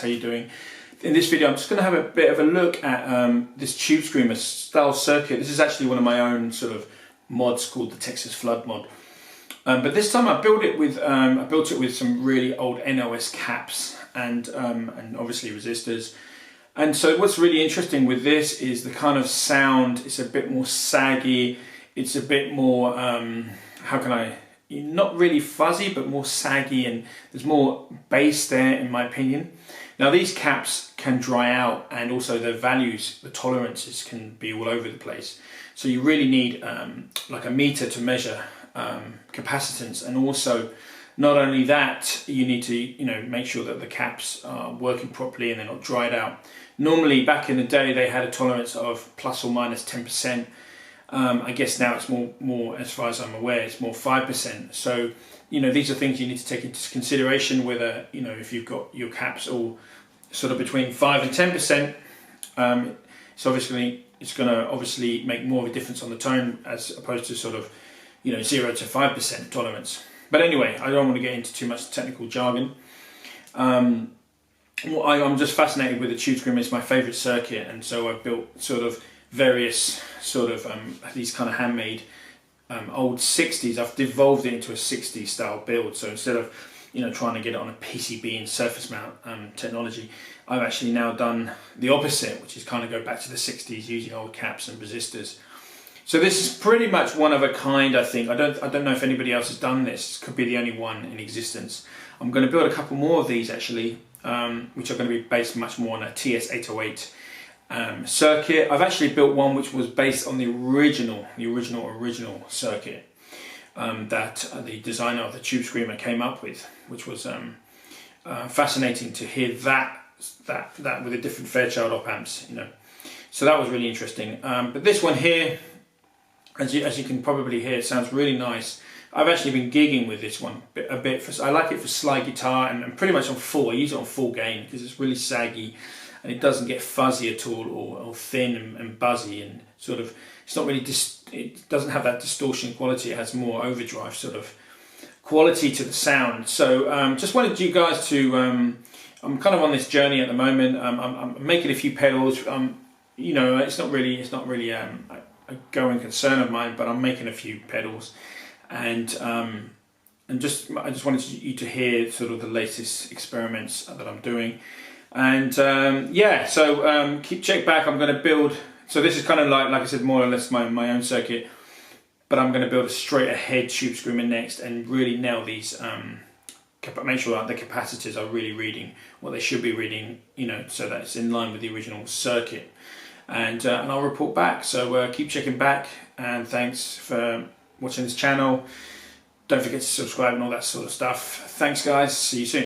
how you doing? In this video I'm just going to have a bit of a look at this Tubescreamer style circuit. This is actually one of my own sort of mods called the Texas Flood mod. But this time I built it with some really old NOS caps and obviously resistors. And so what's really interesting with this is the kind of sound. It's a bit more saggy. It's a bit more, not really fuzzy, but more saggy, and there's more bass there in my opinion. Now these caps can dry out, and also their values, the tolerances can be all over the place. So you really need like a meter to measure capacitance, and also not only that, you need to make sure that the caps are working properly and they're not dried out. Normally back in the day they had a tolerance of plus or minus 10%. I guess now it's more, as far as I'm aware, it's more 5%. So, these are things you need to take into consideration, whether, if you've got your caps all sort of between 5 and 10%, it's going to obviously make more of a difference on the tone as opposed to sort of, 0 to 5% tolerance. But anyway, I don't want to get into too much technical jargon. I'm just fascinated with the Tubescreamer. It's my favourite circuit, and so I've built sort of various these kind of handmade old 60s. I've devolved it into a 60s style build. So instead of trying to get it on a PCB and surface mount technology, I've actually now done the opposite, which is kind of go back to the 60s using old caps and resistors. So this is pretty much one of a kind, I think. I don't know if anybody else has done this. It could be the only one in existence. I'm going to build a couple more of these actually, which are going to be based much more on a TS808 circuit. I've actually built one which was based on the original circuit that the designer of the Tubescreamer came up with, which was fascinating to hear that with the different Fairchild op amps, So that was really interesting. But this one here, as you can probably hear, it sounds really nice. I've actually been gigging with this one a bit. I like it for slide guitar and pretty much on full. I use it on full gain because it's really saggy, and it doesn't get fuzzy at all, or thin and buzzy, and sort of, it's not really, it doesn't have that distortion quality. It has more overdrive sort of quality to the sound. So just wanted you guys to, I'm kind of on this journey at the moment. I'm making a few pedals. It's not really a going concern of mine, but I'm making a few pedals, and I just wanted you to hear sort of the latest experiments that I'm doing. And check back. I'm going to build, so this is kind of like I said, more or less my own circuit, but I'm going to build a straight ahead Tubescreamer next and really nail these, make sure that the capacitors are really reading what they should be reading, so that it's in line with the original circuit, and I'll report back. So keep checking back, and thanks for watching this channel. Don't forget to subscribe and all that sort of stuff. Thanks guys, see you soon.